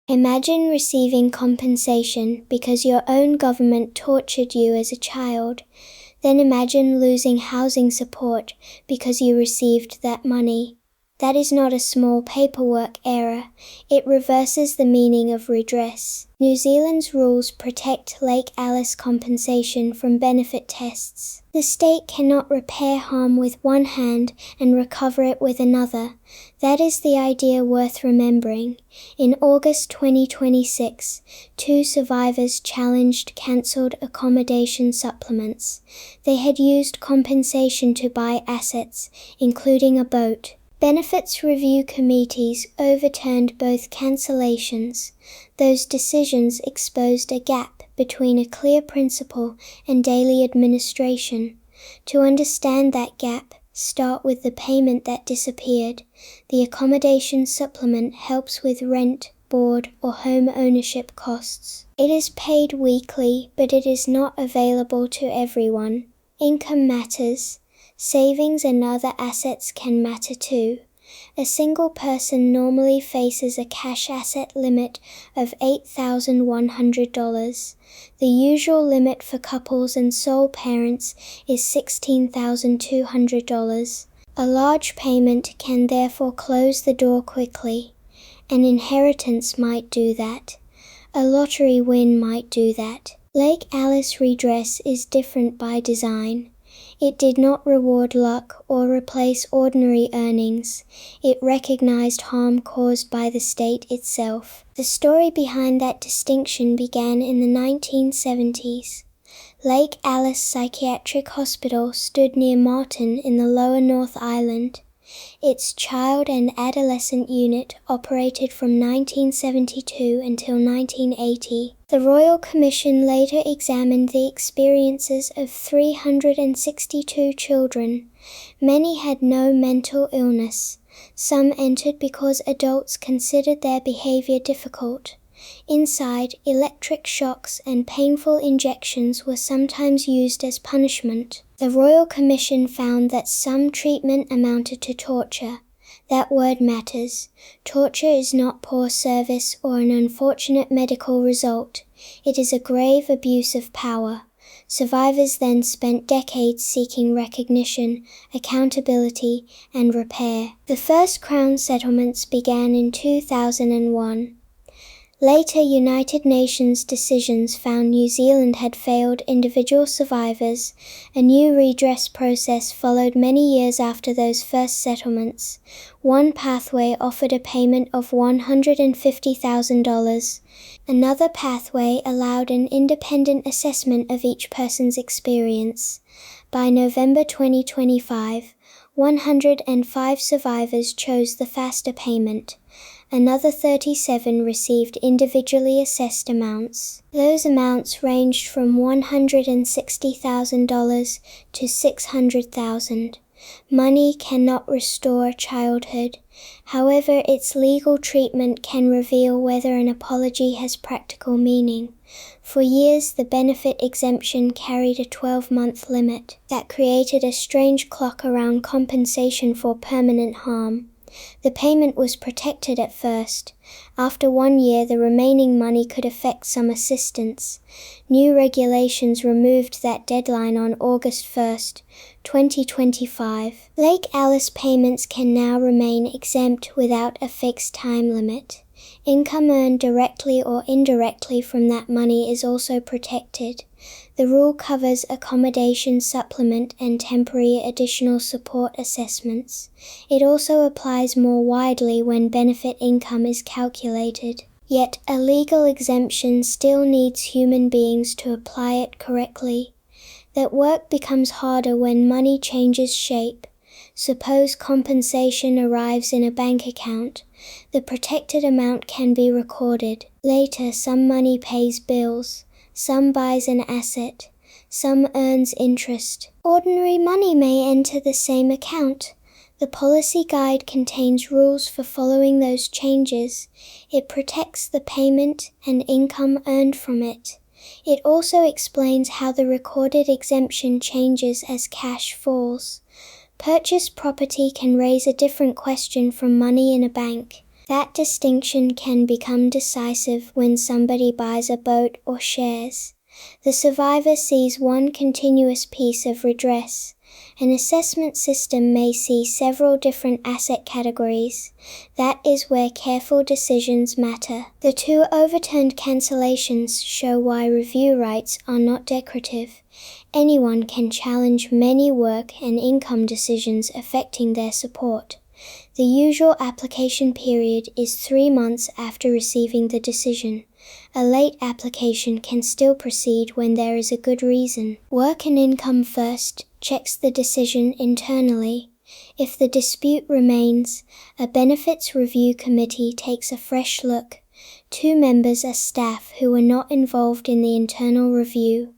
Imagine receiving compensation because your own government tortured you as a child. Then imagine losing housing support because you received that money. That is not a small paperwork error. It reverses the meaning of redress. New Zealand's rules protect Lake Alice compensation from benefit tests. The state cannot repair harm with one hand and recover it with another. That is the idea worth remembering. In August 2026, 2 survivors challenged cancelled accommodation supplements. They had used compensation to buy assets, including a boat. Benefits review committees overturned both cancellations. Those decisions exposed a gap between a clear principle and daily administration. To understand that gap, start with the payment that disappeared. The accommodation supplement helps with rent, board, or home ownership costs. It is paid weekly, but it is not available to everyone. Income matters. Savings and other assets can matter too. A single person normally faces a cash asset limit of $8,100. The usual limit for couples and sole parents is $16,200. A large payment can therefore close the door quickly. An inheritance might do that. A lottery win might do that. Lake Alice Redress is different by design. It did not reward luck or replace ordinary earnings. It recognized harm caused by the state itself. The story behind that distinction began in the 1970s. Lake Alice Psychiatric Hospital stood near Martin in the Lower North Island. Its child and adolescent unit operated from 1972 until 1980. The Royal Commission later examined the experiences of 362 children. Many had no mental illness. Some entered because adults considered their behavior difficult. Inside, electric shocks and painful injections were sometimes used as punishment. The Royal Commission found that some treatment amounted to torture. That word matters. Torture is not poor service or an unfortunate medical result. It is a grave abuse of power. Survivors then spent decades seeking recognition, accountability, and repair. The first Crown settlements began in 2001. Later United Nations decisions found New Zealand had failed individual survivors. A new redress process followed many years after those first settlements. One pathway offered a payment of $150,000. Another pathway allowed an independent assessment of each person's experience. By November 2025, 105 survivors chose the faster payment. Another 37 received individually assessed amounts. Those amounts ranged from $160,000 to $600,000. Money cannot restore childhood. However, its legal treatment can reveal whether an apology has practical meaning. For years, the benefit exemption carried a 12-month limit that created a strange clock around compensation for permanent harm. The payment was protected at first. After 1 year, the remaining money could affect some assistance. New regulations removed that deadline on August 1, 2025. Lake Alice payments can now remain exempt without a fixed time limit. Income earned directly or indirectly from that money is also protected. The rule covers accommodation supplement and temporary additional support assessments. It also applies more widely when benefit income is calculated. Yet, a legal exemption still needs human beings to apply it correctly. That work becomes harder when money changes shape. Suppose compensation arrives in a bank account. The protected amount can be recorded. Later, some money pays bills. Some buys an asset. Some earns interest. Ordinary money may enter the same account. The policy guide contains rules for following those changes. It protects the payment and income earned from it. It also explains how the recorded exemption changes as cash falls. Purchased property can raise a different question from money in a bank. That distinction can become decisive when somebody buys a boat or shares. The survivor sees one continuous piece of redress. An assessment system may see several different asset categories. That is where careful decisions matter. The 2 overturned cancellations show why review rights are not decorative. Anyone can challenge many work and income decisions affecting their support. The usual application period is 3 months after receiving the decision. A late application can still proceed when there is a good reason. Work and Income First checks the decision internally. If the dispute remains, a benefits review committee takes a fresh look. 2 members are staff who were not involved in the internal review.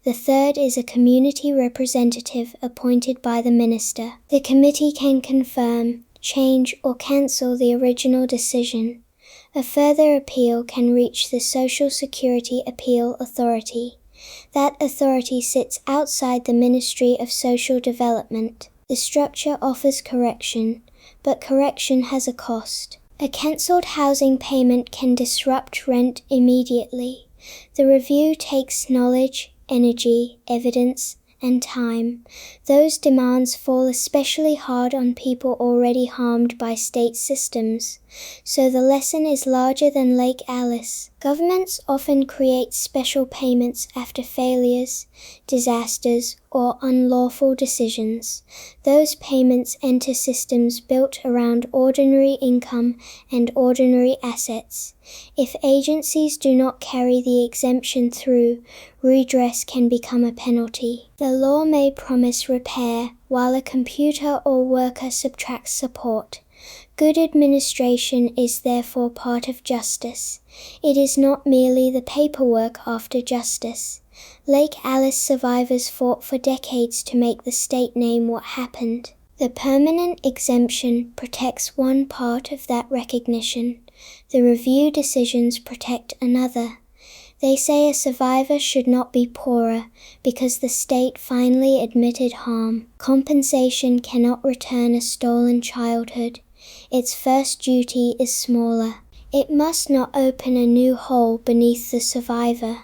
The third is a community representative appointed by the minister. The committee can confirm, change, or cancel the original decision. A further appeal can reach the Social Security Appeal Authority. That authority sits outside the Ministry of Social Development. The structure offers correction, but correction has a cost. A cancelled housing payment can disrupt rent immediately. The review takes knowledge, energy, evidence, and time. Those demands fall especially hard on people already harmed by state systems. So the lesson is larger than Lake Alice. Governments often create special payments after failures, disasters, or unlawful decisions. Those payments enter systems built around ordinary income and ordinary assets. If agencies do not carry the exemption through, redress can become a penalty. The law may promise repair, while a computer or worker subtracts support. Good administration is therefore part of justice. It is not merely the paperwork after justice. Lake Alice survivors fought for decades to make the state name what happened. The permanent exemption protects one part of that recognition. The review decisions protect another. They say a survivor should not be poorer because the state finally admitted harm. Compensation cannot return a stolen childhood. Its first duty is smaller. It must not open a new hole beneath the survivor.